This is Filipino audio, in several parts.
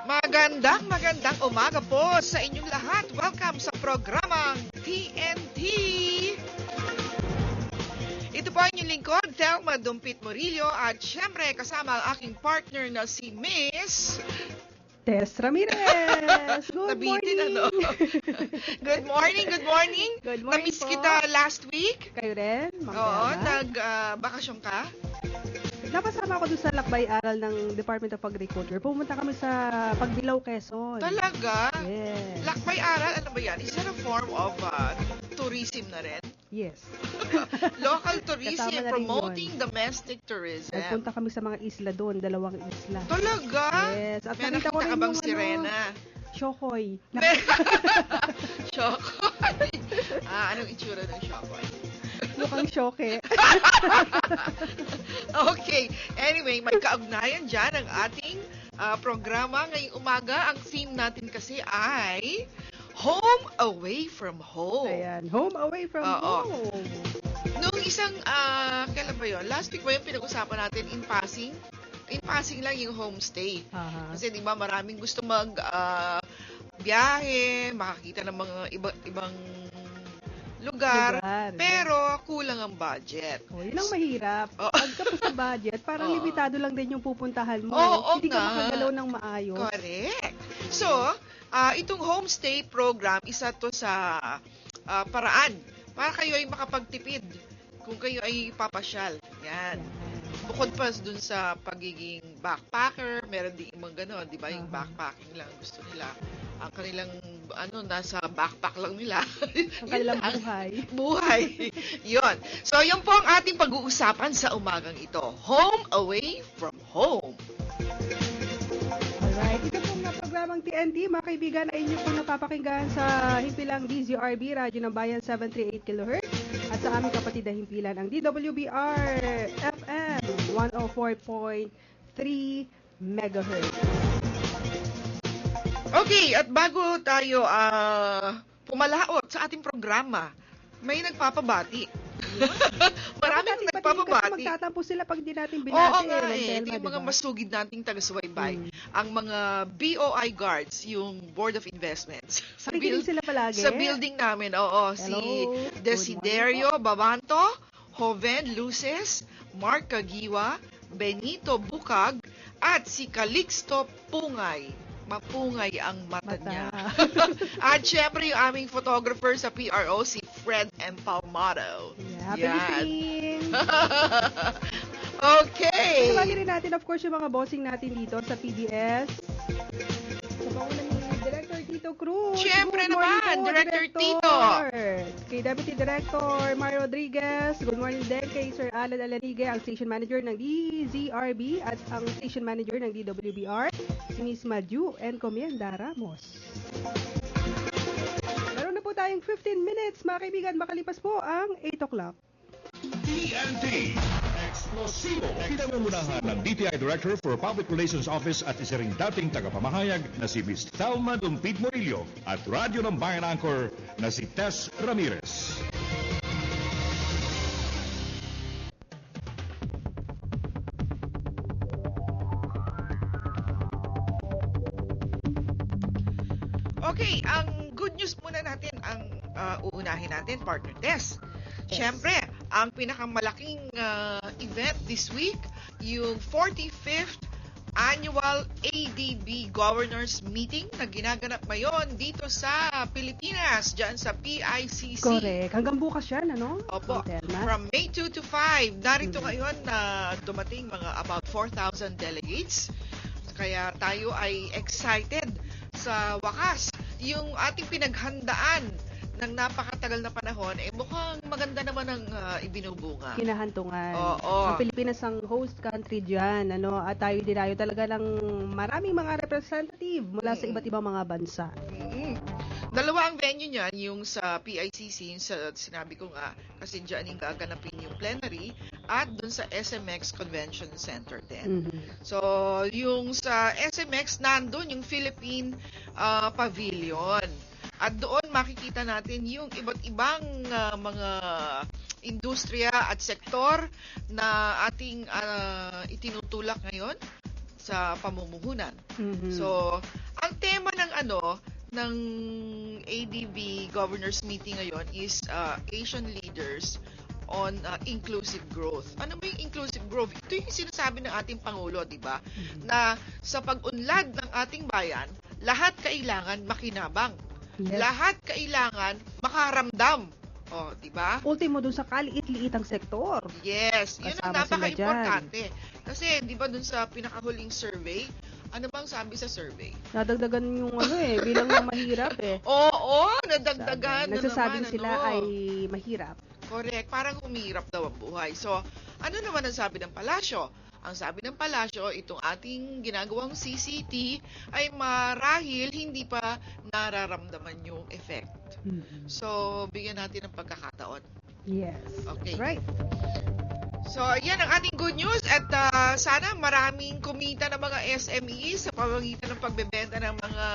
Magandang umaga po sa inyong lahat. Welcome sa programang TNT. Ito po ang inyong lingkod, Thelma Dumpit Murillo, at syempre kasama ang aking partner na si Miss Tess Ramirez. Good Nabitin, morning. Good morning. Good morning Namiss po. kita last week. Kayo rin? Oo, nag-bakasyon ka. Napasama ako doon sa lakbay-aral ng Department of Agriculture. Pumunta kami sa Pagbilao, Quezon. Talaga? Yes. Lakbay-aral, ano ba yan? Is that a form of tourism na rin? Yes. Local tourism, Kasama na rin promoting yun. domestic tourism. Nagpunta kami sa mga isla doon, 2 isla. Talaga? Yes. At May nakita ko nakita rin ka bang yung sirena? Shokoy. Shokoy. Anong itsura ng shokoy? Mukhang shoke. Okay. Anyway, may kaugnayan dyan ang ating programa ngayong umaga. Ang theme natin kasi ay Home Away from Home. Ayan. Home away from home. Nung isang, kailan ba yun? Last week ba yung pinag-usapan natin in passing? In passing lang yung homestay. Kasi di ba maraming gusto biyahe, makakita ng mga ibang lugar, pero kulang ang budget. Yun ang mahirap. Pagkapos sa budget, parang limitado lang din yung pupuntahan mo. Hindi ka makagalaw ng maayos. Correct. So, itong homestay program, isa to sa paraan para kayo ay makapagtipid kung kayo ay papasyal. Yan. Bukod pa dun sa pagiging backpacker, meron din yung mga gano'n, di ba? Yung backpacking lang gusto nila. Ang kanilang, nasa backpack lang nila. Ang kanilang buhay. Yun. So, yun po ang ating pag-uusapan sa umagang ito. Home away from home. Alright. Ito pong programang TNT, mga kaibigan, ay inyo pong napapakinggan sa himpilang DZRB, Radyo ng Bayan 738 kHz. At sa aming kapatid na himpilan, ang DWBR FM 104.3 MHz. Okay, at bago tayo pumalaot sa ating programa, may nagpapabati. Maraming nagpapabati. Magtatampo sila pag di natin binati. Oo nga ito yung mga masugid nating taga-subaybay. Ang mga BOI guards, yung Board of Investments. Sila palagi. Sa building namin, oo. Hello. Si Desiderio Babanto, Joven Luces, Mark Kagiwa, Benito Bukag, at si Calixto Pungay. Mapungay ang mata niya. At syempre yung aming photographer sa PRO, si Fred Empalmado. Happy listening! Okay! Tawagin rin natin, of course, yung mga bossing natin dito sa PBS. Sa pangunan ni Director Tito Cruz. Syempre naman, Director Tito! Kay Deputy Director Mario Rodriguez. Good morning din kay Sir Alan Alanigue, ang Station Manager ng DZRB at ang Station Manager ng DWBR, si Miss Maju Encomienda Ramos. Meron na po tayong 15 minutes, mga kaibigan, makalipas po ang 8 o'clock. TNT Explosivo. Pinangungunahan ng DTI Director for Public Relations Office at isa ring dating tagapamahayag na si Miss Thelma Dumpit Murillo at Radyo ng Bayan Anchor na si Tess Ramirez. Okay, ang good news muna natin, ang uunahin natin, partner Tess. Siyempre, ang pinakamalaking event this week, yung 45th Annual ADB Governors Meeting na ginaganap ngayon dito sa Pilipinas, dyan sa PICC. Correct. Hanggang bukas yan, ano? Opo. From May 2 to 5. Narito ngayon na dumating mga about 4,000 delegates. Kaya tayo ay excited sa wakas. Yung ating pinaghandaan ng napakatagal na panahon, mukhang maganda naman ang ibinubunga. Kinahantungan. Oo. Ang Pilipinas ang host country dyan, at tayo dinayo talaga ng maraming mga representative mula sa iba't ibang mga bansa. Dalawa ang venue niyan, yung sa PICC, yung sa sinabi ko nga, kasi dyan yung gaganapin yung plenary, at dun sa SMX Convention Center din. So, yung sa SMX, nandun yung Philippine Pavilion. At doon makikita natin yung iba't ibang mga industriya at sektor na ating itinutulak ngayon sa pamumuhunan. Mhm. So, ang tema ng ADB Governors Meeting ngayon is Asian Leaders on inclusive growth. Ano ba yung inclusive growth? Ito yung sinasabi ng ating Pangulo, di ba? Na sa pag-unlad ng ating bayan, lahat kailangan makinabang. Yes. Lahat kailangan makaramdam. O, di ba? Ultimo dun sa kaliit-liitang sektor. Yes, yun ang Kasama sila napaka-importante. Kasi, di ba dun sa pinakahuling survey, ano bang sabi sa survey? Nadagdagan yung bilang ng mahirap Oo, nadagdagan na Nagsasabing naman. sila ay mahirap. Correct, parang humihirap daw ang buhay. So, ano naman ang sabi ng palasyo? Ang sabi ng palasyo, itong ating ginagawang CCT ay marahil hindi pa nararamdaman yung effect. Mhm. So, bigyan natin ng pagkakataon. Yes. Okay. Right. So, yan ang ating good news at sana maraming kumita ng mga SME sa pamamagitan ng pagbebenta ng mga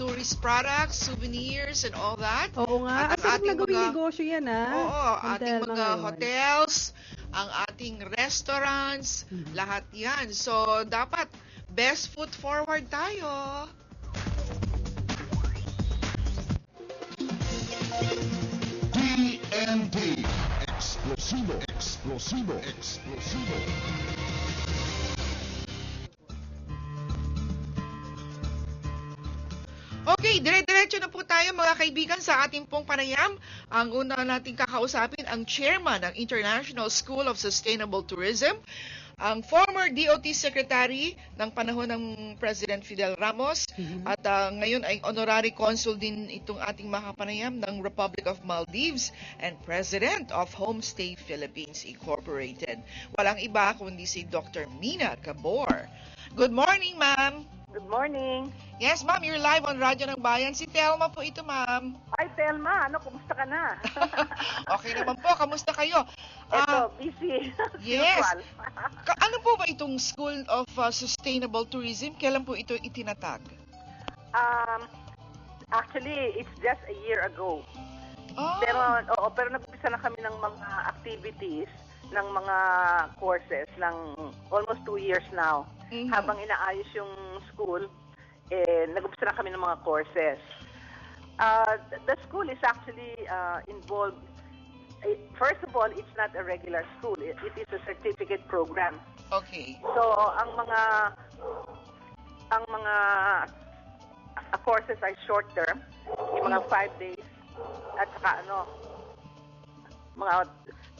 tourist products, souvenirs, and all that. Oo nga. At At ang ating nagawing negosyo yan Oo, ating mga ngayon. hotels, ang ating restaurants, lahat yan. So, dapat best foot forward tayo. TNT. Explosivo. Explosivo. Explosivo. Okay, dire-diretso na po tayo mga kaibigan sa ating pong panayam. Ang una nating kakausapin ang chairman ng International School of Sustainable Tourism, ang former DOT Secretary ng panahon ng President Fidel Ramos, at ngayon ay honorary consul din itong ating makapanayam ng Republic of Maldives and President of Homestay Philippines Incorporated. Walang iba kundi si Dr. Mina Gabor. Good morning, ma'am. Good morning. Yes, ma'am, you're live on Radyo ng Bayan. Si Telma po ito, ma'am. Ay, Telma, kumusta ka na? Okay naman po, kamusta kayo? Eto, busy. Yes. Usual. Ano po ba itong School of Sustainable Tourism? Kailan po ito itinatag? Actually, it's just a year ago. Pero nag-umpisa na kami ng mga activities, ng mga courses, ng almost 2 years now. Mhm. Habang inaayos yung school, nag-umpisa na kami ng mga courses. The school is actually involved. First of all, it's not a regular school. It is a certificate program. Okay. So, ang mga courses ay short term, yung mga 5 days at saka mga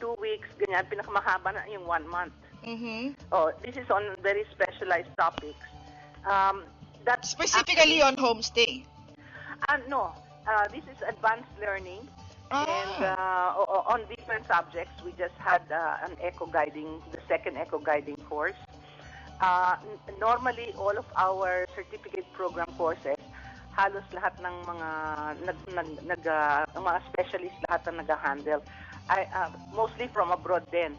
2 weeks, ganyan, pinakamahaba na yung 1 month. Mhm. This is on very specialized topics. That Specifically on homestay. no, this is advanced learning. Ah. And on different subjects, we just had an eco-guiding, the second eco-guiding course. Normally, all of our certificate program courses, halos lahat ng mga specialists lahat ang nag-handle. Mostly from abroad din.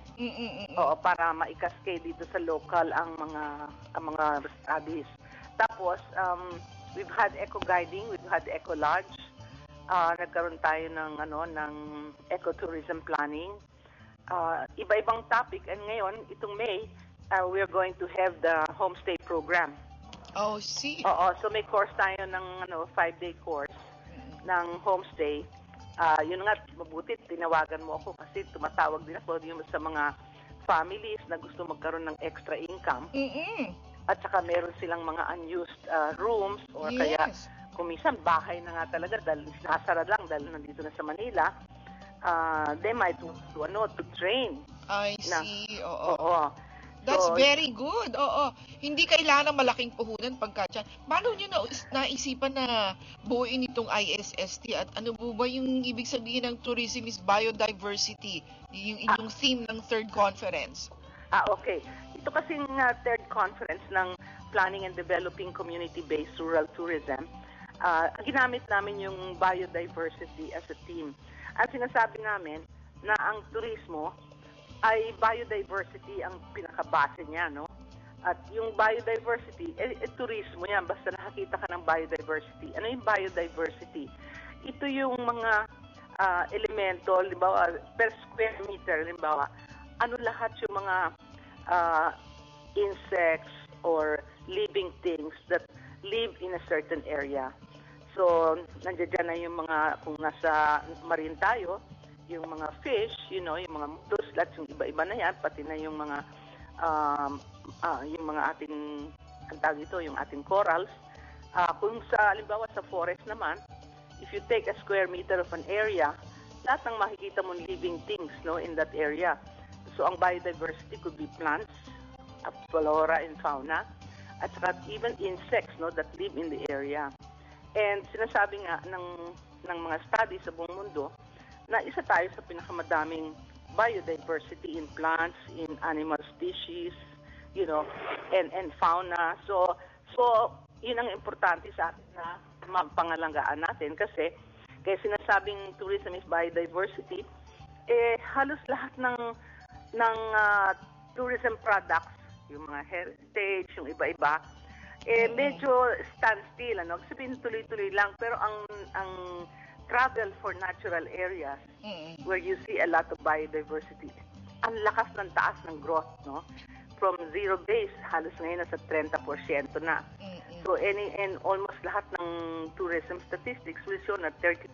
Oo, para ma-cascade dito sa local ang mga studies. Tapos, we've had eco-guiding, we've had eco-lodge. Nagkaroon tayo ng ecotourism planning. Iba-ibang topic. And ngayon, itong May, we're going to have the homestay program. Oh, see. Oo, so may course tayo ng 5-day course ng homestay. Yun nga, mabuti, tinawagan mo ako kasi tumatawag din ako yung sa mga families na gusto magkaroon ng extra income. At saka meron silang mga unused rooms or kaya kung minsan bahay na nga talaga dahil nasara lang dahil nandito na sa Manila, they might want to train. I see. Oo. Oo. That's So, very good. Oo. Hindi kailangan ng malaking puhunan pagka dyan. Paano nyo naisipan na buuin itong ISST? At ano po ba yung ibig sabihin ng tourism is biodiversity? Yung inyong theme ng third conference. Okay. Ito kasing third conference ng Planning and Developing Community-Based Rural Tourism. Ginamit namin yung biodiversity as a theme. Ang sinasabi namin na ang turismo ay biodiversity ang pinakabase niya, no? At yung biodiversity, turismo yan, basta nakakita ka ng biodiversity. Ano yung biodiversity? Ito yung mga elemento, limbawa, per square meter, limbawa, ano lahat yung mga insects, or living things that live in a certain area. So, nandiyan na yung mga, kung nasa marine tayo, yung mga fish, yung mga muslat, yung iba-iba na yan, pati na yung mga ating, ang tawag ito, yung ating corals. Kung halimbawa sa forest naman, if you take a square meter of an area, lahat ng makikita mo living things in that area. So, ang biodiversity could be plants, flora and fauna, at saka even insects that live in the area. And sinasabi nga ng mga studies sa buong mundo na isa tayo sa pinakamadaming biodiversity in plants, in animal species, and fauna. So yun ang importante sa atin na mapangalagaan natin kasi kaya sinasabing tourism is biodiversity, halos lahat ng tourism products, yung mga heritage, yung iba-iba, medyo standstill, sabihin tuloy-tuloy lang, pero ang travel for natural areas where you see a lot of biodiversity, ang lakas ng taas ng growth, from zero base, halos ngayon nasa 30% na. So, and almost lahat ng tourism statistics will show na 30%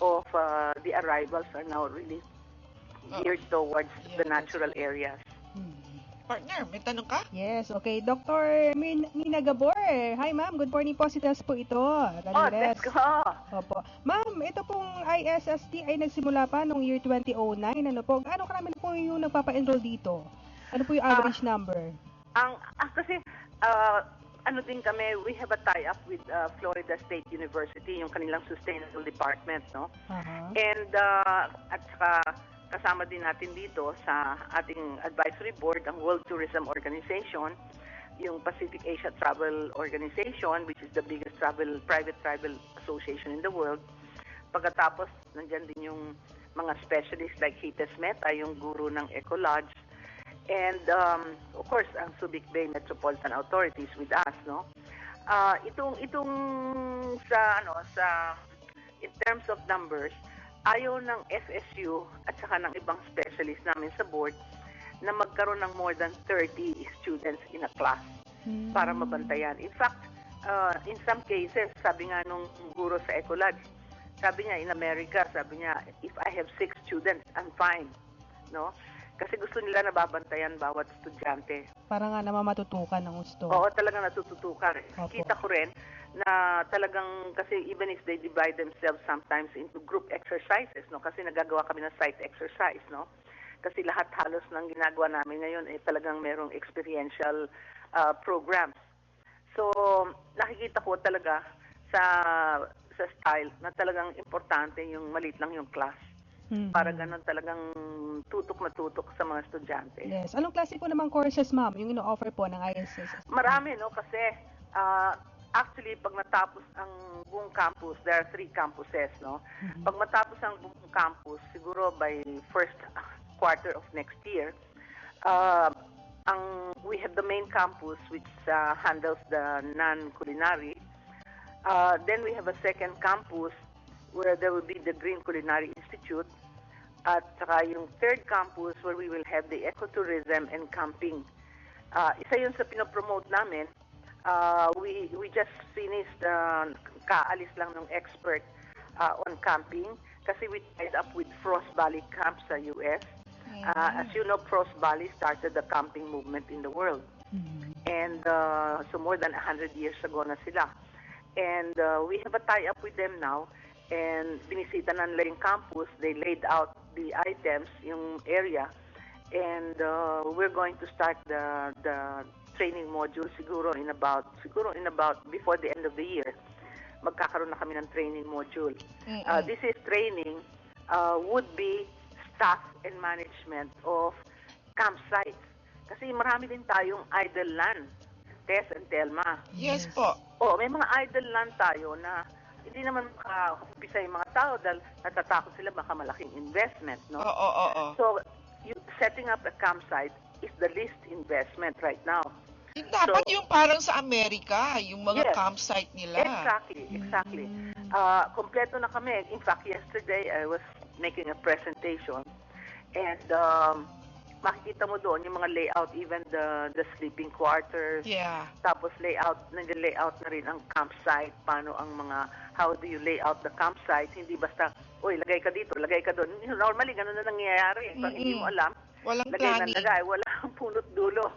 of the arrivals are now really geared towards the natural areas. Partner, may tanong ka? Yes, okay. Dr. Mina Gabor. Hi, ma'am. Good morning po. Si Tess po ito. Let's go. Opo. Ma'am, ito pong ISST ay nagsimula pa noong year 2009. Ano po? Ano karami po yung nagpapa-enroll dito? Ano po yung average number? Kasi, din kami, we have a tie-up with Florida State University, yung kanilang sustainable department, no? Uh-huh. And, at saka, kasama din natin dito sa ating advisory board ang World Tourism Organization, yung Pacific Asia Travel Organization, which is the biggest private travel association in the world. Pagkatapos, nandyan din yung mga specialists like Hites Meta, yung guru ng Ecolodge, and of course, ang Subic Bay Metropolitan Authorities with us, no? Itong sa in terms of numbers, ayaw ng FSU at saka ng ibang specialist namin sa board na magkaroon ng more than 30 students in a class para mabantayan. In fact, in some cases, sabi nga nung guro sa Ecolodge, sabi niya in America, sabi niya, if I have 6 students, I'm fine. No? Kasi gusto nila nababantayan bawat estudyante. Para nga naman matutukan ng gusto. Oo, talagang natututukan. Opo. Kita ko rin na talagang, kasi even if they divide themselves sometimes into group exercises, no? Kasi nagagawa kami ng site exercise, no? Kasi lahat halos ng ginagawa namin ngayon talagang merong experiential programs. So, nakikita ko talaga sa style na talagang importante yung maliit lang yung class. Para ganun talagang tutok na tutok sa mga estudyante. Yes. Anong klase po namang courses, ma'am, yung ino-offer po ng ISS? Marami, no? Kasi actually, pag natapos ang buong campus, there are 3 campuses, no? Pag matapos ang buong campus, siguro by first quarter of next year, we have the main campus which handles the non-culinary. Then we have a second campus where there will be the Green Culinary Institute, at saka yung third campus where we will have the ecotourism and camping. Isa yun sa pinopromote namin. We just finished, kaalis lang ng expert on camping kasi we tied up with Frost Valley Camp sa US. As you know, Frost Valley started the camping movement in the world. And so more than 100 years ago na sila. And we have a tie-up with them now. And binisita na nila yung campus. They laid out the items, yung area. And we're going to start the training module siguro in about before the end of the year. Magkakaroon na kami ng training module. This is training would-be staff and management of campsites. Kasi marami din tayong idle land. Tess and Telma. Yes po. May mga idle land tayo na hindi naman makaumpisa yung mga tao dahil natatakot sila baka malaking investment, no? Oo. So, setting up a campsite is the least investment right now. Dapat yung parang sa Amerika, yung mga campsite nila. Exactly. Kompleto na kami. In fact, yesterday I was making a presentation and makikita mo doon yung mga layout, even the sleeping quarters. Yeah. Tapos nag-layout na rin ang campsite. Paano ang how do you lay out the campsite? Hindi basta, uy, lagay ka dito, lagay ka doon. Normally, ganun na nangyayari. Pag hindi mo alam, walang lagay planning. na lagay, walang punot dulo.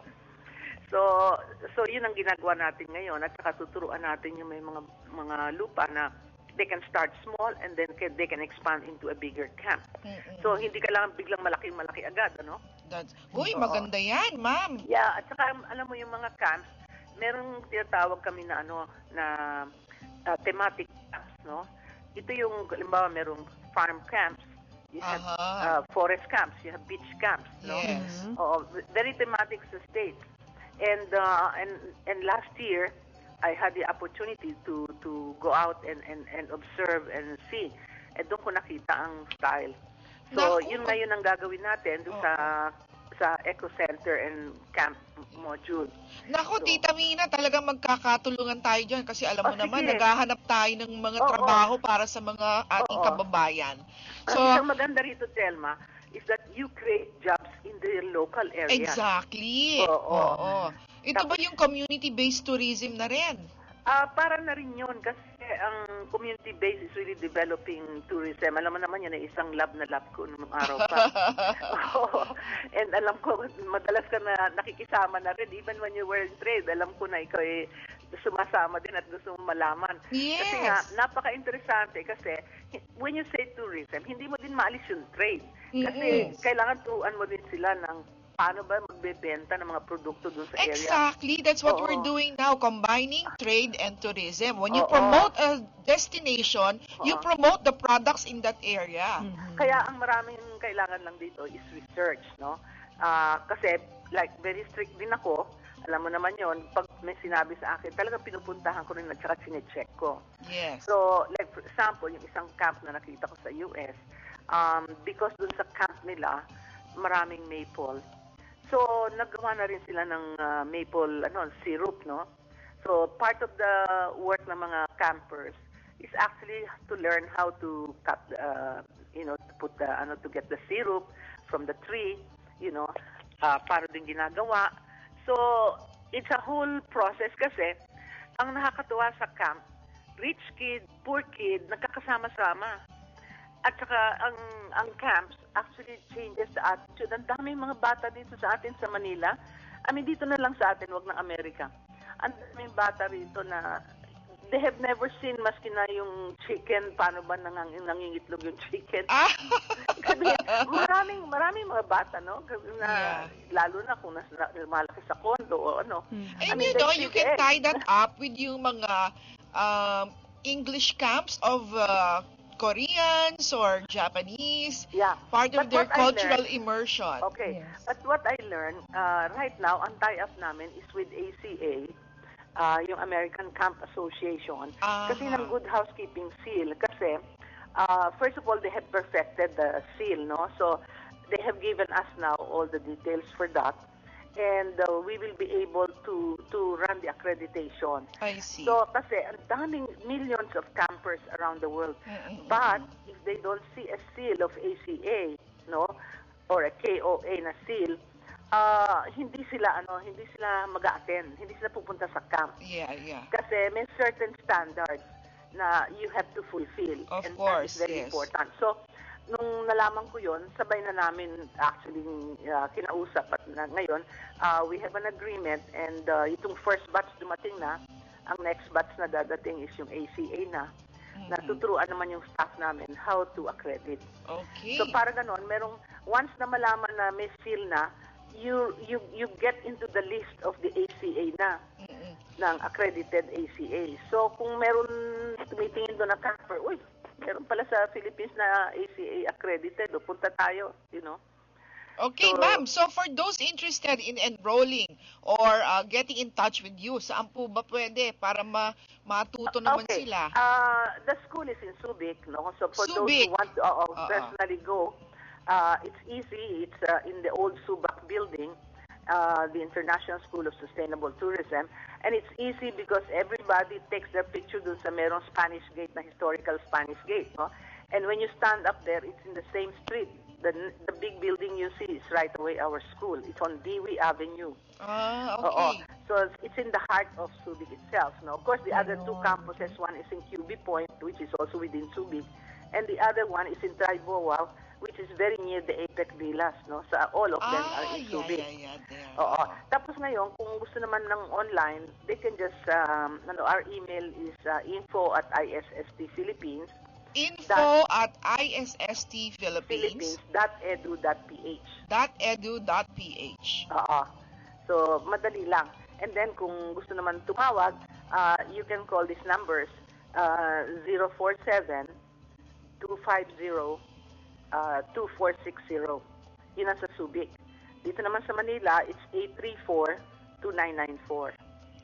So yun ang ginagawa natin ngayon. At saka tuturuan natin yung may mga lupa na they can start small and then they can expand into a bigger camp. So hindi kailangan biglang malaki agad, ano? Uy, maganda yan, ma'am. Yeah, at saka alam mo yung mga camps, merong tinatawag kami na thematic camps, no? Ito yung, halimbawa, merong farm camps, you have forest camps, you have beach camps, no? Yes. Very thematic sa states. And last year, I had the opportunity to go out and observe and see. And doon ko nakita ang style. So, yun ngayon ang gagawin natin doon sa Eco Center and Camp Module. Naku, Tita Mina, talagang magkakatulungan tayo dyan kasi alam mo naman, sige. naghahanap tayo ng mga trabaho para sa mga ating kababayan. Ang isang maganda rito, Telma, is that you create jobs in the local area. Exactly. Oo. Ito ba yung community-based tourism na rin? Para na rin yun kasi ang community-based is really developing tourism. Alam mo naman yan, isang lab ko nung araw pa. And alam ko, madalas ka na nakikisama na rin. Even when you were in trade, alam ko na ikaw sumasama din at gusto mong malaman. Yes. Kasi nga, napaka-interesante kasi when you say tourism, hindi mo din maalis yung trade. Kasi kailangan turuan mo din sila ng paano ba magbebenta ng mga produkto doon sa area. Exactly. That's what we're doing now, combining trade and tourism. When you promote a destination, you promote the products in that area. Kaya ang maraming kailangan lang dito is research, no? Kasi, like, very strict din ako. Alam mo naman yon, pag may sinabi sa akin, talagang pinupuntahan ko rin at saka sinecheck ko. Yes. So, like, for example, yung isang camp na nakita ko sa US, because dun sa camp nila, maraming maple. So, naggawa na rin sila ng maple syrup, no? So, part of the work ng mga campers is actually to learn how to cut, to get the syrup from the tree, paano din ginagawa. So, it's a whole process kasi ang nakakatuwa sa camp, rich kid, poor kid, nagkakasama-sama. At saka ang camps actually changes the attitude. Ang daming mga bata dito sa atin sa Manila. I mean, dito na lang sa atin, wag ng Amerika. Ang daming bata rito na they have never seen maski na yung chicken, paano ba nangingitlog yung chicken. Maraming mga bata, no? Na, lalo na kung malaki sa kondo o ano. And you can tie that up with yung mga English camps of Koreans or Japanese, part of their cultural immersion. Okay, but what I learned, right now, ang tie-up namin is with ACA, yung American Camp Association, kasi ng Good Housekeeping seal. Kasi, first of all, they have perfected the seal, no? So, they have given us now all the details for that. And we will be able to run the accreditation. I see. So, kasi ang daming millions of campers around the world. But if they don't see a seal of ACA, no, or a KOA na seal, hindi sila mag-a-attend, hindi sila pupunta sa camp. Yeah. Kasi may certain standards na you have to fulfill. Of and course, that is very important. So, nung nalaman ko yon, sabay na namin actually kinausap at ngayon we have an agreement and itong first batch dumating na, ang next batch na dadating is yung ACA na. Natuturuan naman yung staff namin how to accredit. Okay. So para ganon, merong once na malaman na may seal na, you get into the list of the ACA na. Ng accredited ACA. So kung meron tumitingin doon na camper, uy, meron pala sa Philippines na ACA accredited, punta tayo, Okay, ma'am. So for those interested in enrolling or getting in touch with you, saan po ba pwede para matuto naman sila? The school is in Subic, no? So for Subic. those who want to personally go, it's easy. It's in the old Subic building, the International School of Sustainable Tourism. And it's easy because everybody takes their picture dun sa merong Spanish Gate na historical Spanish Gate, no? And when you stand up there, it's in the same street. The big building you see is right away our school. It's on Dewey Avenue. Okay. So it's in the heart of Subic itself. Now, of course, the other two campuses, one is in QB Point, which is also within Subic, and the other one is in Triboa, which is very near the Apex Villas. No? So all of them are in Subic. There. Tapos ngayon, kung gusto naman ng online, they can just, our email is info@issstphilippines. info@issstphilippines.edu.ph. So, madali lang. And then, kung gusto naman tumawag, you can call these numbers, 047-250-2460. Yun ang sa Subic. Dito naman sa Manila, it's 834-2994.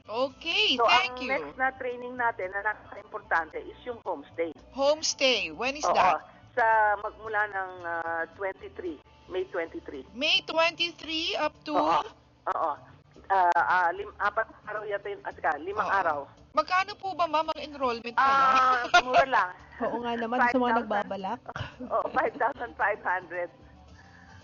Okay, So, thank ang you. next na training natin na napaka-importante is yung homestay. Homestay, when is that? Magmula ng May 23. May 23 up to? Apat araw yata yun, at saka 5 araw. Magkano po ba, ma'am, ang enrollment pala? Mura lang. Oo nga naman, sa mga nagbabalak. 5,500.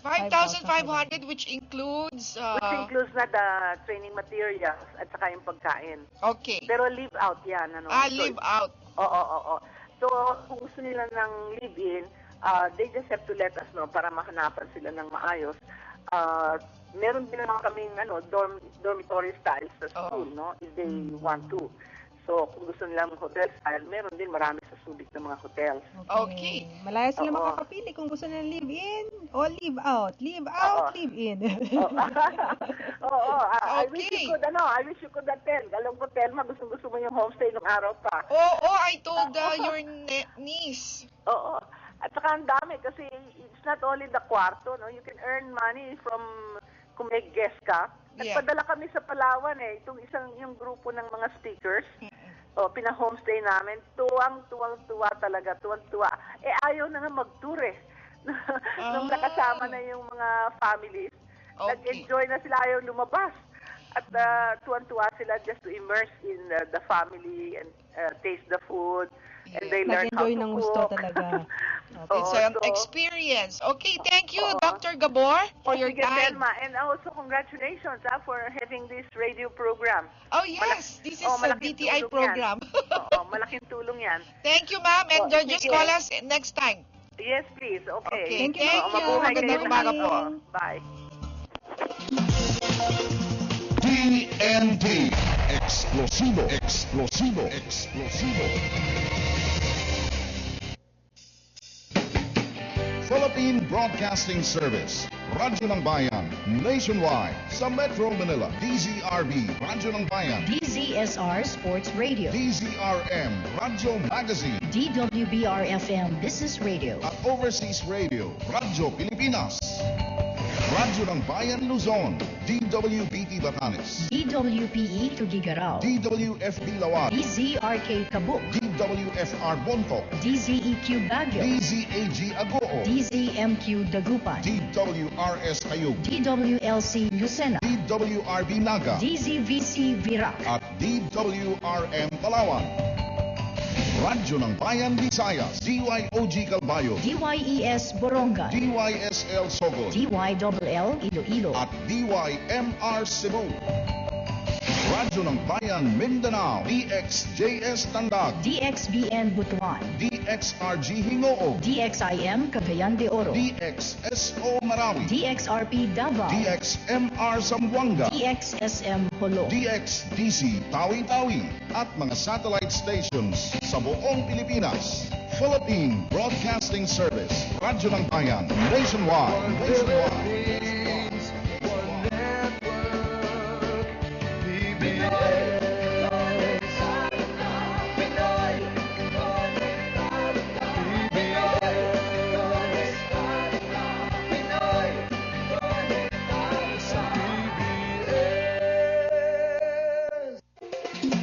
5,500 which includes? Which includes na the training materials at saka yung pagkain. Okay. Pero leave out yan. Leave out. Oo. So, kung gusto nila ng live-in, they just have to let us know para mahanapan sila ng maayos. Meron din naman kaming dormitory style sa school, no? If they want to. So, kung gusto nila ng hotel style, meron din marami sa Subic ng mga hotels. Okay. Malaya sila makakapili kung gusto nila live-in o live out. Live out, live-in. I wish you could attend. Alam ko, Telma, gusto mo yung homestay ng araw pa. I told your niece. Oo. At saka ang dami kasi it's not only the kwarto, no? You can earn money from kung may guest ka. Nagpadala kami sa Palawan yung grupo ng mga speakers. Pina-homestay namin. Tuwang-tuwa talaga. Tuwang-tuwa. Ayaw na nga mag-tour Nung nakasama na yung mga families, nag-enjoy na sila, ayaw lumabas. At tuwan-tuwa sila just to immerse in the family and taste the food. And they learn how to Nag-enjoy ng gusto talaga. It's an experience. Okay, thank you, Dr. Gabor, for your time. Telma. And also, congratulations for having this radio program. Oh, yes. This is a DTI program. Malaking tulong yan. Thank you, ma'am. And just call us next time. Yes, please. Okay. Thank you. Magandang umaga po. Bye. TNT. Explosivo. Philippine Broadcasting Service. Radyo ng Bayan. Nationwide. Sa Metro Manila. DZRB. Radyo ng Bayan. DZSR Sports Radio. DZRM. Radyo Magazine. DWBR-FM Business Radio. At Overseas Radio. Radyo Pilipinas. Radyo ng Bayan Luzon. DWBT Batanes. DWPE Tugigarao. DWFB Lawag. DZRK Kabuk. DWFR Bontoc. DZEQ Baguio. DZAG Agoo. DZMQ Dagupan. DWRS Tayug. DWLC Lucena. DWRB Naga. DZVC Virac. At DWRM Palawan. Radyo ng Bayan Visayas. DYOG Calbayo. DYES Borongan. DYSL Sogol. DYLL Iloilo. At DYMR Cebu. Radyo ng Bayan Mindanao. DXJS Tandag. DXBN Butuan. DXRG Hingoog. DXIM Cagayan de Oro. DXSO Marawi. DXRP Davao. DXMR Zamboanga. DXSM Holo. DXDC Tawi-Tawi. At mga satellite stations sa buong Pilipinas. Philippine Broadcasting Service. Radyo ng Bayan. Nationwide.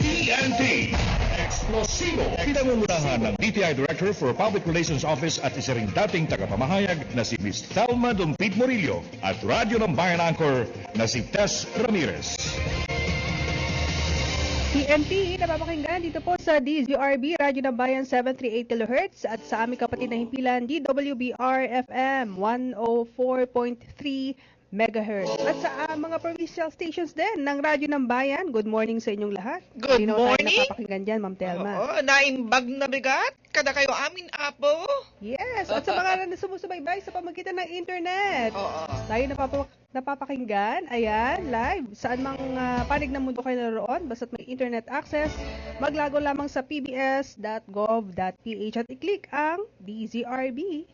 TNT. Explosivo. Pinangungunahan ng DTI Director for Public Relations Office at isa ring dating tagapamahayag na si Ms. Thelma Dumpit Morillo at Radyo ng Bayan Anchor na si Tess Ramirez. TNT, napapakinggan dito po sa DZRB, Radyo ng Bayan 738 kHz at sa aming kapatid na himpilan DWBR FM 104.3 MHz. At sa mga provincial stations din ng Radyo ng Bayan, good morning sa inyong lahat. Good Sino morning. tayo napapakinggan dyan, Ma'am Telma? Oo, naimbag na bigat. Kada kayo amin, apo. Yes, at sa mga na sumusubaybay sa pamagitan ng internet. Oo. Tayo napapakinggan, ayan, live. Saan mang panig ng mundo kayo naroon, basta't may internet access, maglago lamang sa pbs.gov.ph at i-click ang DZRB.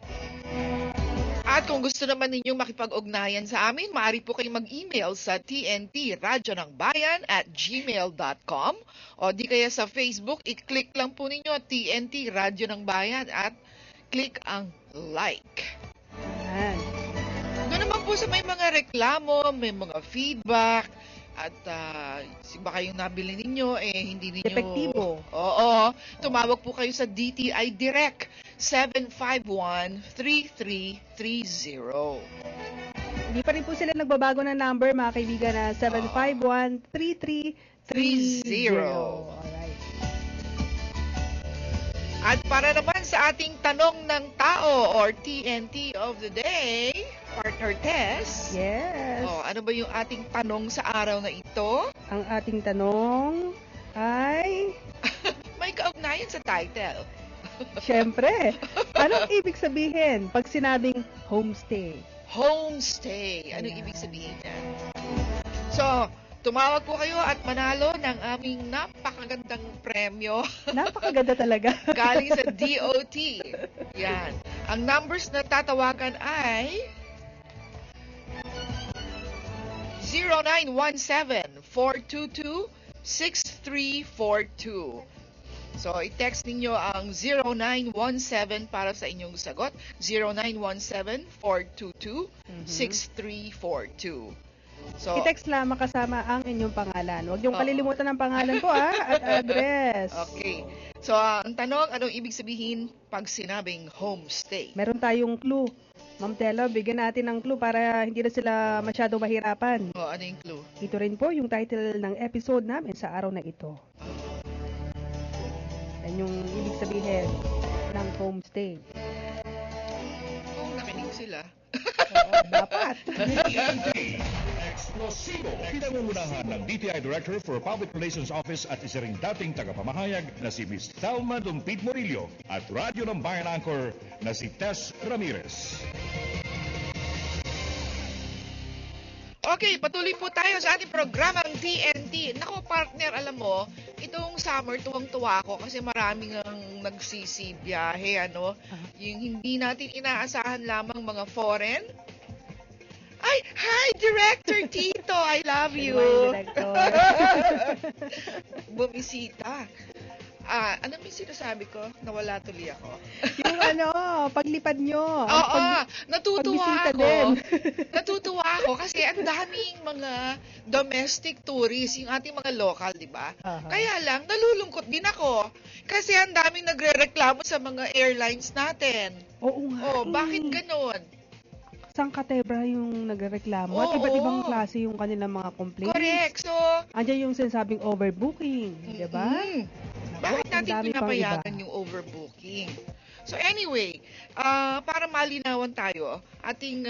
At kung gusto naman ninyong makipag-ugnayan sa amin, maaari po kayong mag-email sa tntradionangbayan@gmail.com o di kaya sa Facebook, i-click lang po ninyo TNT Radio ng Bayan at click ang like. Ayan. Doon naman po sa may mga reklamo, may mga feedback, at baka yung nabili ninyo, hindi ninyo... Epektibo. Oo. Tumawag po kayo sa DTI Direct 751-3330. Hindi pa rin po sila nagbabago ng number, mga kaibigan, na 751-3330. Alright. At para naman sa ating tanong ng tao or TNT of the day, Partner Tess. Yes. Ano ba yung ating tanong sa araw na ito? Ang ating tanong ay, May kaugnayan sa title. syempre, anong ibig sabihin pag sinabing homestay? Homestay. Anong Ayan. ibig sabihin yan? So, tumawag po kayo at manalo ng aming napakagandang premyo Napakaganda talaga. galing sa DOT. Yan. Ang numbers na tatawagan ay 0917-422-6342. So, i-text ninyo ang 0917 para sa inyong sagot. 0917-422-6342. So, I-text lamang kasama ang inyong pangalan. Huwag niyong kalilimutan ang pangalan ko at address. okay. So, ang tanong, anong ibig sabihin pag sinabing homestay? Meron tayong clue. Ma'am Tela, bigyan natin ng clue para hindi na sila masyado mahirapan. Ano yung clue? Ito rin po yung title ng episode namin sa araw na ito. Yan yung ibig sabihin ng homestay. Kung nakinig sila. Oo, dapat. TNT Explosivo. Pinangungunahan ng DTI Director for Public Relations Office at isa ring dating tagapamahayag na si Miss Thelma Dumpid Morillo at Radyo ng Bayan Anchor na si Tess Ramirez. Okay, patuloy po tayo sa ating programang TNT. Nako partner, alam mo, itong summer tuwang-tuwa ako kasi maraming ang nagsisibiyahe, yung hindi natin inaasahan lamang mga foreign. Ay, hi, Director Tito! I love you! Director. Bumisita. Ano may sinasabi ko? Nawala tuloy ako. Yung paglipad nyo. Oo, natutuwa pagbisita ako. din. Natutuwa ako kasi ang daming mga domestic tourists, yung ating mga local, di ba? Aha. Kaya lang, nalulungkot din ako. Kasi ang daming nagre-reklamo sa mga airlines natin. Oo nga. Bakit ganon? Sang katebra yung nagreklamo. At Oo. iba't ibang klase yung kanilang mga complaints. Correct. So, Andiyan yung sinasabing overbooking. Di ba? Bakit ang natin dami pang pinapayagan iba. yung overbooking? So anyway, para malinawan tayo, ating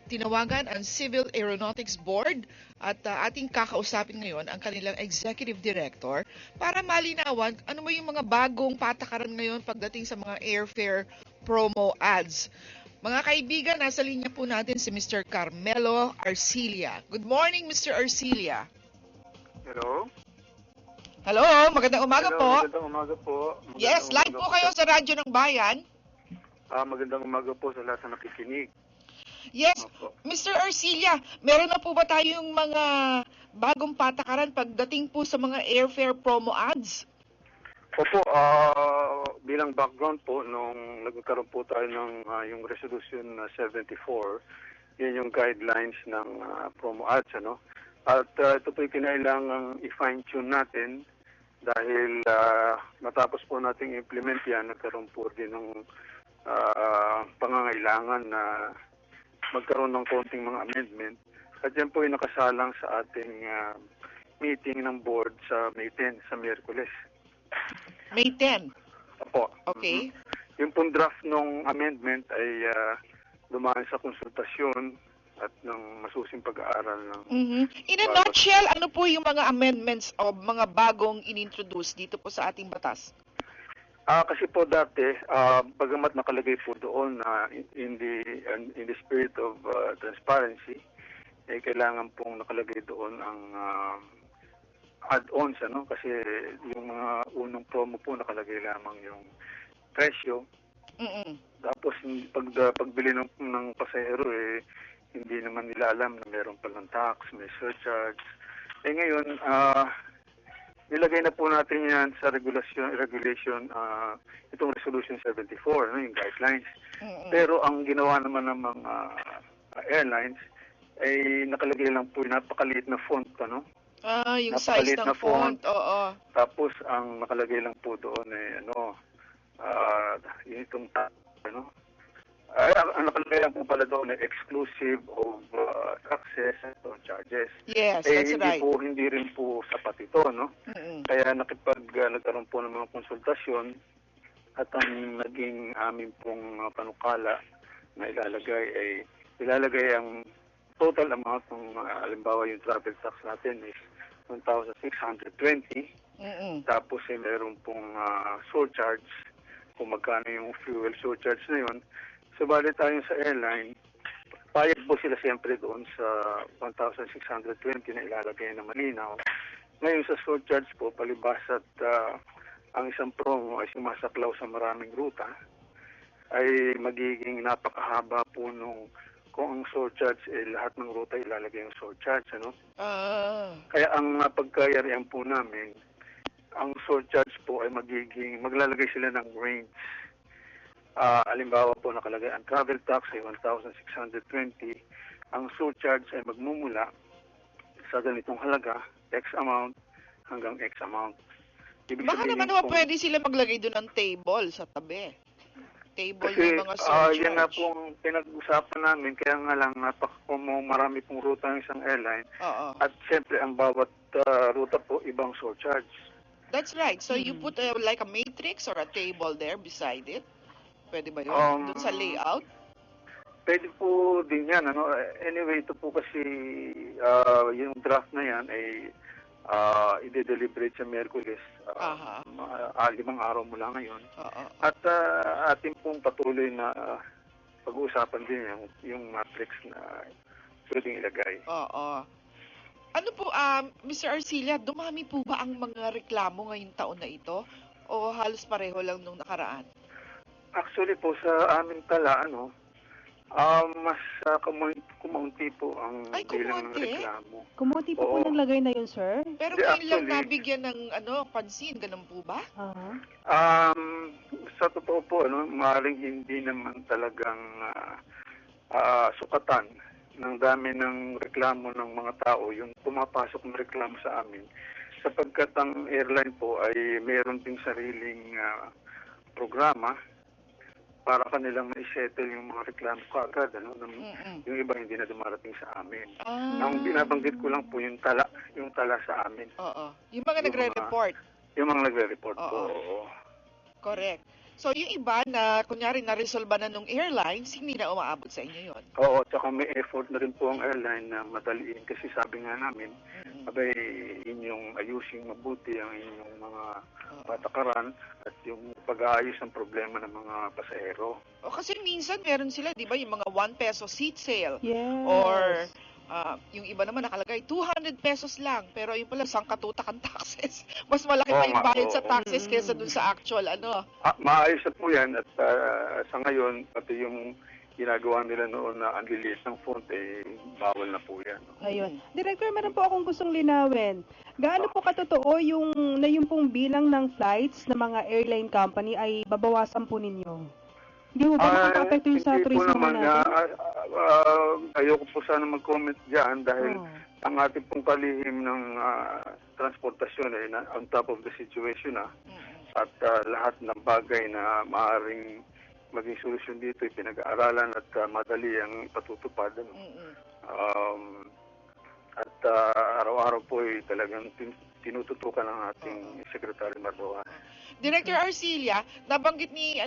tinawagan ang Civil Aeronautics Board at ating kakausapin ngayon ang kanilang Executive Director para malinawan ano mo yung mga bagong patakaran ngayon pagdating sa mga airfare promo ads. Mga kaibigan, nasa linya po natin si Mr. Carmelo Arcilia. Good morning, Mr. Arcilia. Hello? Hello, magandang umaga po. Magandang umaga po. Yes, live po kayo sa Radyo ng Bayan. Magandang umaga po sa lahat na nakikinig. Yes, Opo. Mr. Arcilia, meron na po ba tayong mga bagong patakaran pagdating po sa mga airfare promo ads? Opo, bilang background po, nung nagkaroon po tayo ng yung Resolution 74, yun yung guidelines ng promo ads, At ito po yung kinailangang i-fine-tune natin dahil matapos po nating implement yan, nagkaroon po din ng pangangailangan na magkaroon ng konting mga amendment. At yan po yung nakasalang sa ating meeting ng board sa May 10, sa Miyerkules. May 10. Opo. Okay. Yung pong draft ng amendment ay dumaan sa konsultasyon at ng masusing pag-aaral ng... In a nutshell, ano po yung mga amendments o mga bagong inintroduce dito po sa ating batas? Kasi po dati, bagamat nakalagay po doon na in the spirit of transparency, kailangan pong nakalagay doon ang add-ons, kasi yung mga unang promo po nakalagay lamang yung presyo. Tapos pagbili ng pasahero, hindi naman nila alam na meron palang tax, may surcharge. Ngayon, nilagay na po natin yan sa regulation, itong Resolution 74, yung guidelines. Pero ang ginawa naman ng mga airlines ay nakalagay lang po yung napakaliit na font, Yung size ng font, oo. Tapos ang nakalagay lang po doon yung itong ang nakalagay lang po pala doon ay exclusive of taxes and charges. Yes, that's right. Hindi rin po sapat ito, Kaya nagkaroon po ng mga konsultasyon at ang naging amin pong panukala na ilalagay ang total amount ng halimbawa yung travel tax natin is 1,620. Tapos meron pong surcharge kung magkano yung fuel surcharge na yun. Subalit tayo sa airline, payag po sila siyempre doon sa 1,620 na ilalagay na malinaw. Ngayon sa surcharge po, palibas at ang isang promo ay sumasaklaw sa maraming ruta, ay magiging napakahaba po kung ang surcharge lahat ng ruta ilalagay yung surcharge, Kaya ang pagkayarihan po namin, ang surcharge po ay maglalagay sila ng range. Halimbawa po nakalagay ang travel tax ay 1,620. Ang surcharge ay magmumula sa ganitong halaga, X amount hanggang X amount. Baka naman pwede sila maglagay doon ng table sa tabi. Table Kasi, ng mga surcharge. Yan nga pong pinag-usapan namin, kaya nga lang marami pong ruta ng isang airline. At siyempre ang bawat ruta po ibang surcharge. That's right. So you put like a matrix or a table there beside it? Pwede ba yun? Doon sa layout? Pwede po din yan. Anyway, ito po kasi yung draft na yan ay i-deliberate sa Miyerkules. 5 araw mula ngayon. At ating pong patuloy na pag-uusapan din yung matrix na pwedeng ilagay. Ano po, Mr. Arcilla, dumami po ba ang mga reklamo ngayong taon na ito? O halos pareho lang nung nakaraan? Actually po, sa aming tala, mas kumunti po ang bilang ng reklamo. Kumunti po naglagay na yun, sir? Pero ngayon lang nabigyan ng pansin, ganun po ba? Sa totoo po, maaaring hindi naman talagang sukatan ng dami ng reklamo ng mga tao, yung pumapasok ng reklamo sa amin. Sapagkat ang airline po ay mayroon ding sariling programa para kanilang ma-settle yung mga reklamo kaagad, yung iba hindi na dumarating sa amin. Ang binabanggit ko lang po yung tala sa amin. Yung mga nagre-report. Yung mga nagre-report po. Correct. So yung iba na kunyari na-resolve na nung airlines, hindi na umaabot sa inyo yun. Oo, tsaka may effort na rin po ang airline na madaliin kasi sabi nga namin, abay inyong ayusin mabuti ang inyong mga patakaran at yung pag-aayos ng problema ng mga pasahero. Kasi minsan meron sila, di ba, yung mga 1 peso seat sale. Yes. Or yung iba naman nakalagay 200 pesos lang, pero yung pala sangkatutak ang taxes. Mas malaki pa yung bayad sa taxes kaysa dun sa actual maayos na po yan at sa ngayon pati yung ginagawa nila noon na ang liliit ng font bawal na po yan. Ayun. Director, meron po akong gustong linawin. Gaano po katotoo yung pong bilang ng flights ng mga airline company ay babawasan po ninyo? Hindi mo ba nakaka-apekto yung sa turismo natin? Ayoko po sana mag-comment dyan dahil ang ating pong kalihim ng transportasyon on top of the situation at lahat ng bagay na maaaring maging solusyon dito ay pinag-aaralan at madali ang ipatutupad. At araw-araw po ay talagang tinututukan ng ating Secretary Mardoan. Director Arcilia, nabanggit ni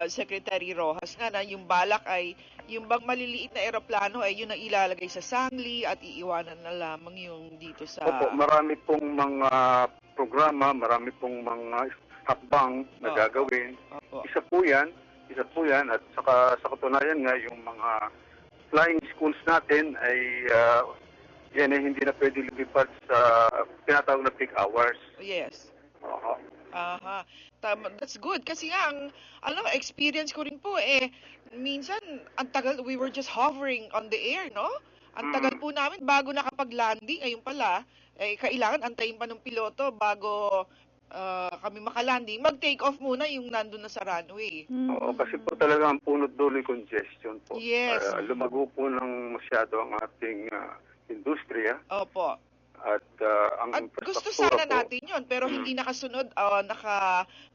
Secretary Rojas nga na yung balak ay yung bang maliliit na eroplano ay yun ang ilalagay sa Sangli at iiwanan na lamang yung dito sa... Opo, marami pong mga programa, marami pong mga hakbang na gagawin. Opo. Isa po yan at saka sa katunayan nga yung mga flying schools natin ay yan ay hindi na pwede lumipad sa tinatawag na peak hours. Yes. Oo. Aha. That's good. Kasi nga, experience ko rin po, minsan, ang tagal, we were just hovering on the air, no? Ang tagal po namin bago nakapag-landing. Ayun pala, kailangan antayin pa ng piloto bago kami makalanding. Mag-take off muna yung nandun na sa runway. Oo, kasi po talaga ang punot dulo yung congestion po. Yes. Lumago po ng masyado ang ating industriya. Opo. At ang At gusto infrastruktura sana po, natin yun, pero hindi nakasunod,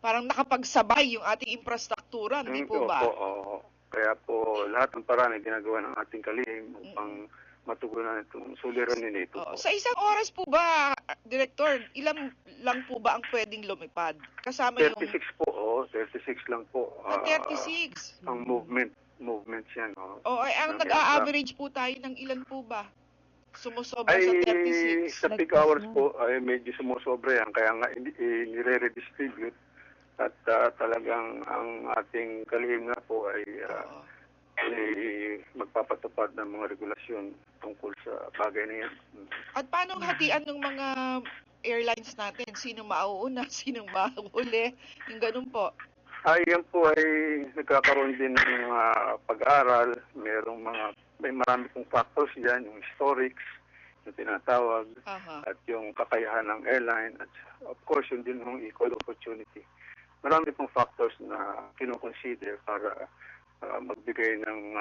parang nakapagsabay yung ating infrastruktura, hindi po ba? Oo. Kaya po lahat ng paraan ay ginagawa ng ating kalihim upang matugunan itong suliranin nito. Sa isang oras po ba, Director, ilan lang po ba ang pwedeng lumipad? Kasama 36 po, 36 lang po. 36? Ang movement yan. Ang nag-a-average po tayo ng ilan po ba? Sumusobra Ay, sa 36? sa peak hours po, ay medyo sumusobra yan. Kaya nga, nire-redistribute. At talagang ang ating kalihim nga po ay magpapatupad ng mga regulasyon tungkol sa bagay na yan. At paano hatian ng mga airlines natin? Sino mauuna? Sino mahuli? Yung ganun po. Yan po ay nagkakaroon din ng mga pag-aaral. May marami pong factors yan, yung historics, yung tinatawag, at yung kakayahan ng airline, at of course, yun din yung equal opportunity. Marami pong factors na kinoconsider para magbigay ng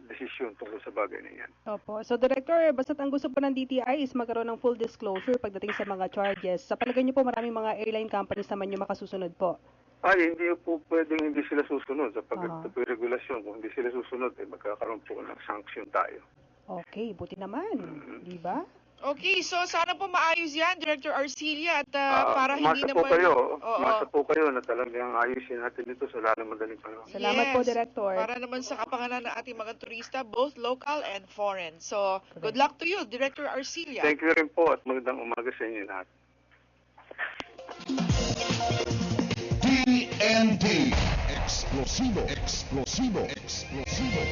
desisyon tungkol sa bagay na yan. Opo. So, Director, basta't ang gusto po ng DTI is magkaroon ng full disclosure pagdating sa mga charges. Sa palagay niyo po, maraming mga airline companies naman yung makasusunod po. Hindi po pwedeng hindi sila susunod sa pag-regulasyon. Kung hindi sila susunod, magkakaroon po ng sanction tayo. Okay, buti naman. Di ba? Okay, so sana po maayos yan, Director Arcilia, at para hindi naman... Umasa po kayo na talagang ayusin natin dito sa lalong madaling panahon. Salamat po, Director. Para naman sa kapanganan ng ating mga turista, both local and foreign. So, good luck to you, Director Arcilia. Thank you rin po at magandang umaga sa inyo lahat. TNT. Explosivo. Explosivo. Explosivo.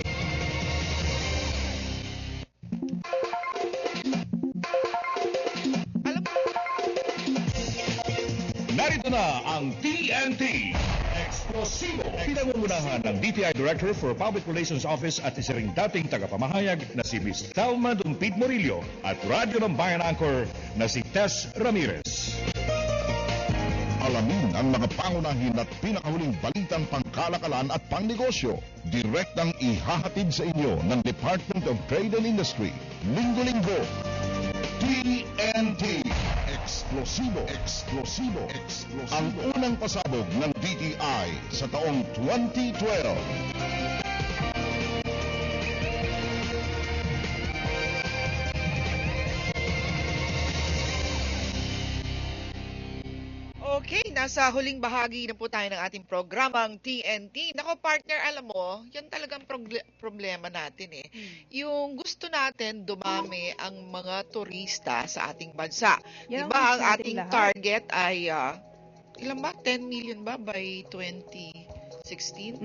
Narito na ang TNT. Explosivo. Pinangungunahan ng DTI Director for Public Relations Office at isa ring dating tagapamahayag na si Ms. Thelma Dumpid Morillo at Radyo ng Bayan Anchor na si Tess Ramirez. Alamin ang mga pangunahin at pinakahuling balitang pangkalakalan at pangnegosyo. Direktang ihahatid sa inyo ng Department of Trade and Industry. Linggo-linggo. TNT. Explosivo. Explosivo. Explosivo. Ang unang pasabog ng DTI sa taong 2012. Okay, nasa huling bahagi na po tayo ng ating programang TNT. Nako partner, alam mo, yan talagang problema natin eh. Yung gusto natin dumami ang mga turista sa ating bansa. Yan diba ang ang ating lahat. target ay, ilan ba? 10 million ba by 2016?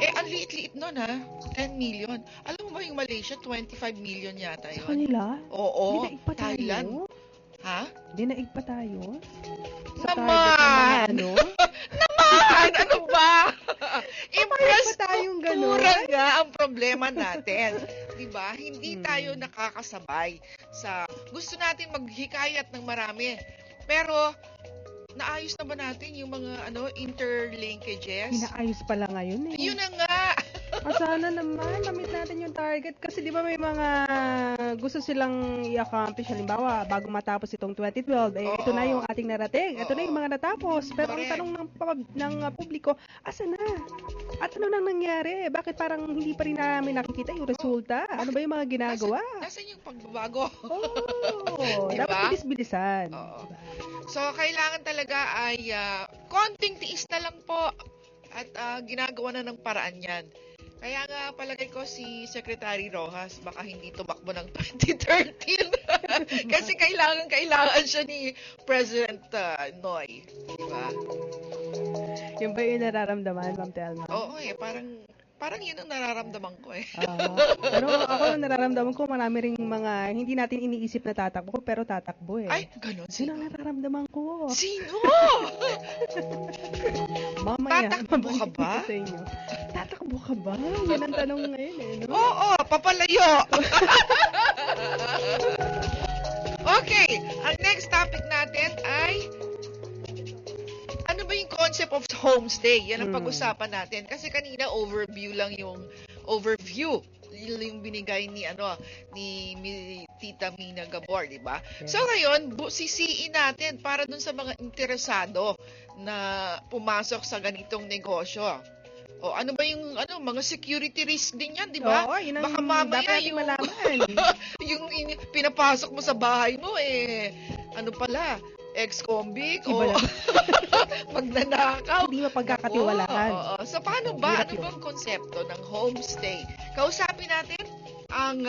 Ang liit-liit nun ha, 10 million. Alam mo ba yung Malaysia, 25 million yata Sa yun? kanila? Oo, Dinaig pa tayo? Thailand. Ha? Dinaig pa tayo? Sa Naman! target ng mga Naman! Ano ba? Paano ba tayong ganun? nga ang problema natin. Diba? Hindi tayo nakakasabay sa... Gusto natin maghikayat ng marami. Pero, naayos na ba natin yung mga interlinkages? Inaayos pala ngayon eh. Yun na nga! Sana naman, ma-meet natin yung target. Kasi di ba may mga gusto silang i-accomplish. Halimbawa, bago matapos itong 2012, ito na yung ating narating. Ito na yung mga natapos. Pero ang tanong ng publiko, asa na? At ano nang nangyari? Bakit parang hindi pa rin namin nakikita yung resulta? Ano ba yung mga ginagawa? Nasaan yung pagbabago? Diba? Dapat bilis-bilisan. So, kailangan talaga ay konting tiis na lang po at ginagawa na ng paraan yan. Kaya nga palagay ko si Secretary Rojas baka hindi tumakbo ng 2013 kasi kailangan siya ni President Noy. Diba? Yung ba yung nararamdaman, Ma'am Telma? Oo parang yun ang nararamdaman ko eh. Pero ako nararamdaman ko marami ring mga hindi natin iniisip na tatakbo pero tatakbo eh. Ay, ganun. Sino ang nararamdaman ko? Sino? Mamaya. Tatakbo ka ba? Sa inyo. Tatakbo ka ba? Yan ang tanong ngayon eh. No? Oo, papalayo. Okay, ang next topic natin ay ano ba yung concept of homestay? Yan ang pag-usapan natin. Kasi kanina overview lang yung overview. Yun yung binigay ni Tita Mina Gabor, di ba? Yeah. So ngayon, sisiin natin para dun sa mga interesado na pumasok sa ganitong negosyo. O ano ba yung mga security risk din yan, di ba? Oo, yun ang baka mamaya yung malaman. yung pinapasok mo sa bahay mo ano pala, ex-convict o magnanakaw. Hindi mapagkakatiwalaan. So, paano ba? Ano bang konsepto ng homestay? Kausapin natin ang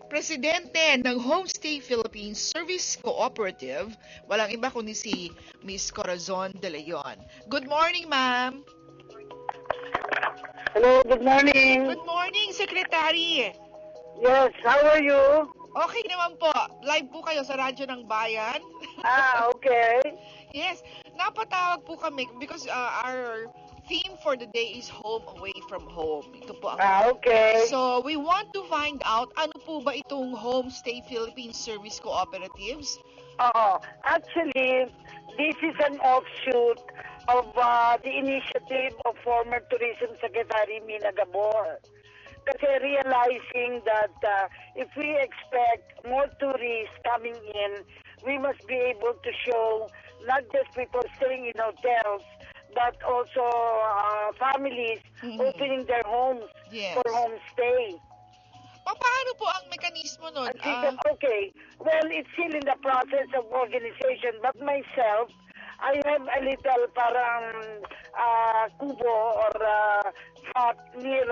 presidente ng Homestay Philippines Service Cooperative. Walang iba kundi si Miss Corazon De Leon. Good morning, ma'am. Hello, good morning. Good morning, Secretary. Yes, how are you? Okay naman po. Live po kayo sa Radyo ng Bayan. Okay. Yes, napatawag po kami because our theme for the day is home away from home. Ito po ang okay. So, we want to find out ano po ba itong Homestay Philippines Service Cooperatives? Actually, this is an offshoot of the initiative of former Tourism Secretary Mina Gabor. Kasi realizing that if we expect more tourists coming in, we must be able to show not just people staying in hotels, but also families opening their homes for homestay. Paano po ang mekanismo nun? Okay, well, it's still in the process of organization, but myself, I have a little parang kubo or hut near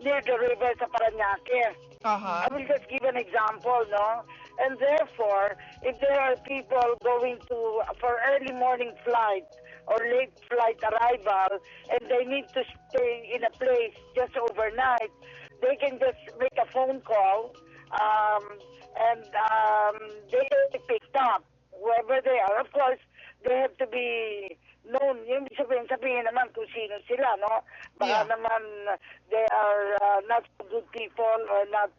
the river sa Parañaque. I will just give an example, no? And therefore, if there are people going for early morning flight or late flight arrival, and they need to stay in a place just overnight, they can just make a phone call, and they will be picked up wherever they are. Of course, they have to be known. Yung sabihin naman kung sino sila, no? Baka naman they are not good people or not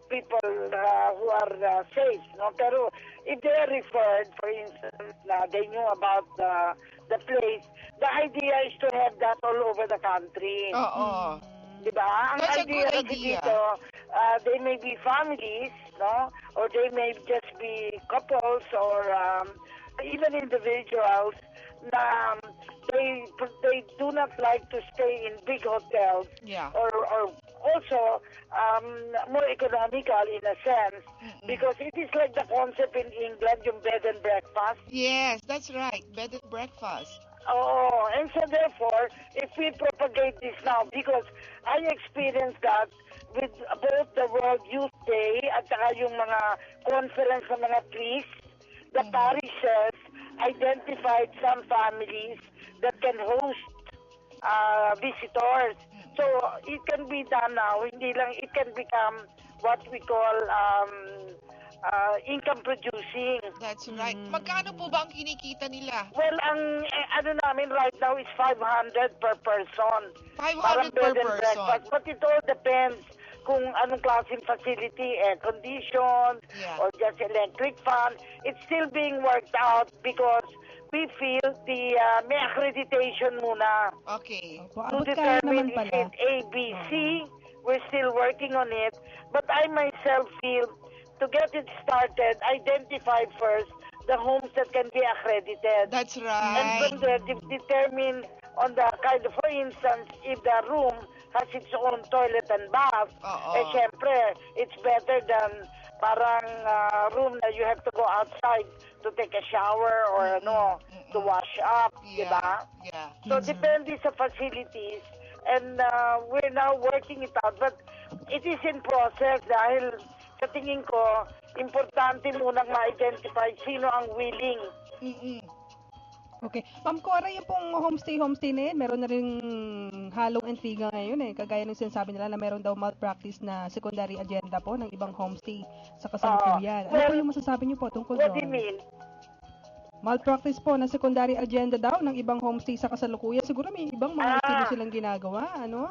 people who are safe, no? Pero if they are referred, for instance, they knew about the place, the idea is to have that all over the country. Diba? Ang idea dito, they may be families, no? Or they may just be couples or even individuals na they do not like to stay in big hotels or also more economical in a sense because it is like the concept in England, yung bed and breakfast. Yes, that's right, bed and breakfast. And so therefore, if we propagate this now, because I experienced that with both the World Youth Day at saka yung mga conference ng mga priests, the parishes identified some families that can host visitors. So it can be done now. Hindi lang, it can become what we call income producing. That's right. Magkano po ba ang kinikita nila? Well, ang namin right now is 500 per person. 500 per person. But it all depends kung anong klaseng facility, air condition, or just electric fan. It's still being worked out because we feel may accreditation muna. Okay. Opo, To abot kaya determine naman is pala. it A, B, C. We're still working on it. But I myself feel to get it started, identify first the homes that can be accredited. That's And right. from there, determine on the kind of, for instance, if the room has its own toilet and bath, Oo. syempre, it's better than parang room that you have to go outside to take a shower or to wash up, Yeah. diba? Yeah. So, depende sa facilities. And we're now working it out. But it is in process dahil sa tingin ko, importante munang ma-identify sino ang willing. Mm-mm. Okay. Ma'am Cora, yung pong homestay na yun, meron na rin halong intriga ngayon eh. Kagaya ng sinasabi nila na meron daw malpractice na secondary agenda po ng ibang homestay sa kasalukuyan. Ano po yung masasabi niyo po tungkol What do doon? you mean? Malpractice po na secondary agenda daw ng ibang homestay sa kasalukuyan. Siguro may ibang mga silang ginagawa, ano?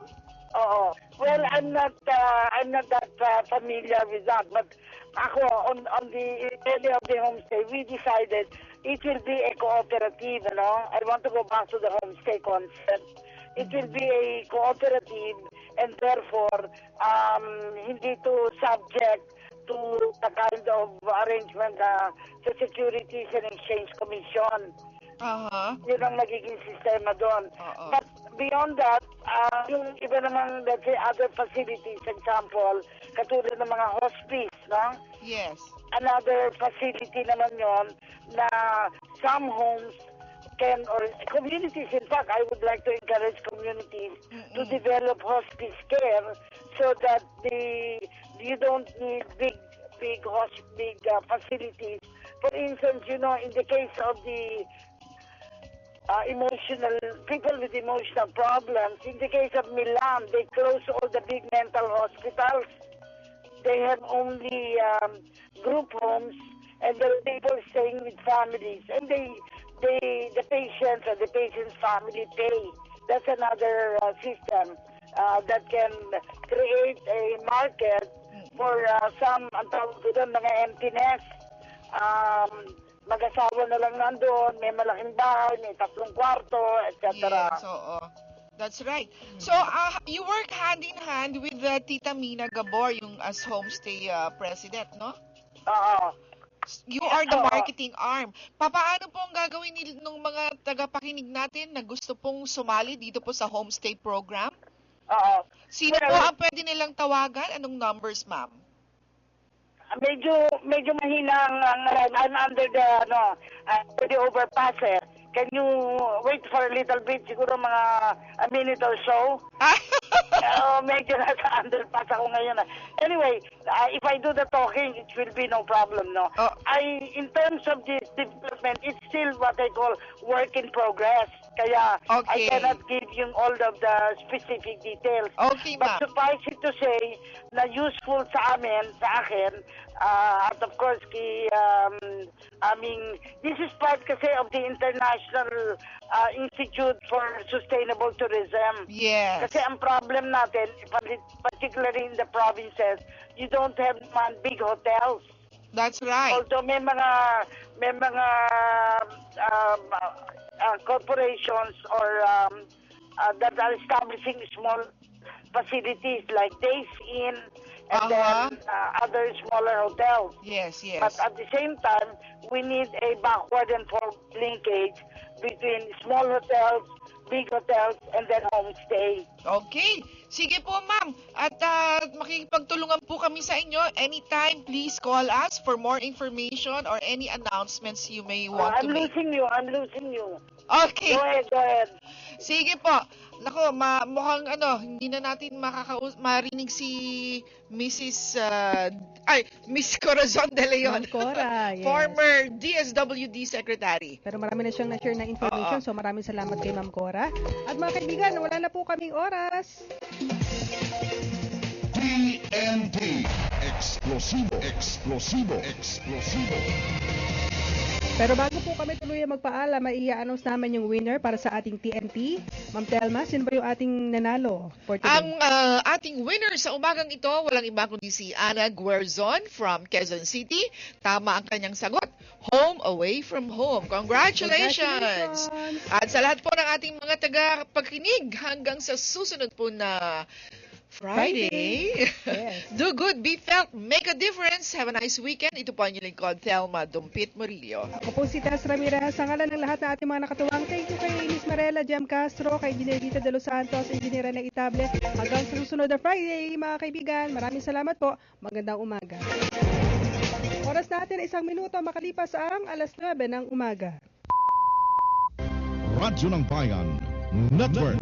Oo. Well, I'm not that familiar with that. But ako, on the area of the homestay, we decided it will be a cooperative, I want to go back to the homestay concept. It will be a cooperative and therefore, hindi to subject to the kind of arrangement sa Securities and Exchange Commission. Yun ang magiging sistema doon. But beyond that, yung iba namang, let's say, other facilities, example, katulad ng mga hospice, no? Yes. Another facility naman yon na some homes can, or communities, in fact, I would like to encourage communities to develop hospice care so that you don't need big facilities. For instance, in the case of the people with emotional problems, in the case of Milan, they closed all the big mental hospitals. They have only group homes, and there are people staying with families, and the patients or the patient's family pay. That's another system that can create a market for some, ang tawag ko doon, mga emptiness. Mag-asawa na lang nandoon, may malaking bahay, may 3 kwarto, etc. Yes, oo. That's right. So, you work hand in hand with Tita Mina Gabor, yung as homestay president, no? Oo. You are the marketing arm. Paano po ang gagawin ng mga tagapakinig natin na gusto pong sumali dito po sa homestay program? Oo. Sino po ang pwede nilang tawagan? Anong numbers, ma'am? Medyo mahina ang under the overpass eh. Can you wait for a little bit? Siguro mga a minute or so. Medyo nasa underpass ako ngayon. Anyway, if I do the talking, it will be no problem, no? In terms of this development, it's still what I call work in progress. Kaya I cannot give you all of the specific details. Okay, But suffice it to say na useful sa akin, at of course, this is part kasi of the International Institute for Sustainable Tourism. Yes. Kasi ang problem natin, particularly in the provinces, you don't have big hotels. That's right. Although may mga corporations or that are establishing small facilities like Days Inn and then other smaller hotels. Yes, yes. But at the same time, we need a backward and forward linkage between small hotels, big hotels, and then homestay. Okay. Sige po, ma'am. At makikipagtulungan po kami sa inyo. Anytime, please call us for more information or any announcements you may want to make. I'm losing you. Okay. Go ahead. Sige po. Nako, mukhang hindi na natin marinig si Miss Corazon de Leon. Ma'am Cora, yes. Former DSWD Secretary. Pero marami na siyang na-share na information, so maraming salamat kay Ma'am Cora. At mga kaibigan, wala na po kaming oras. TNT. Explosivo. Explosivo. Explosivo. Pero bago po kami tuluyan magpaalam, i-announce namin yung winner para sa ating TNT. Ma'am Telma, sino ba yung ating nanalo for today? Ang ating winner sa umagang ito, walang iba kundi si Ana Guerzon from Quezon City. Tama ang kanyang sagot. home away from home. Congratulations! At sa lahat po ng ating mga taga-pakinig hanggang sa susunod po na Friday. Yes. Do good, be felt, make a difference. Have a nice weekend. Ito po ang inyong lingkod, Thelma Dumpit Murillo. Ako po si Tess Ramirez. Sa ngalan ng lahat ng ating mga nakatuwang, thank you kay Miss Marela Jem Castro, kay Engineer Dita de los Santos, Engineer na Itable. Hanggang sa susunod na Friday, mga kaibigan. Maraming salamat po. Magandang umaga. Oras natin 1 minuto makalipas ang alas 9 ng umaga. Radyo ng Bayan Network.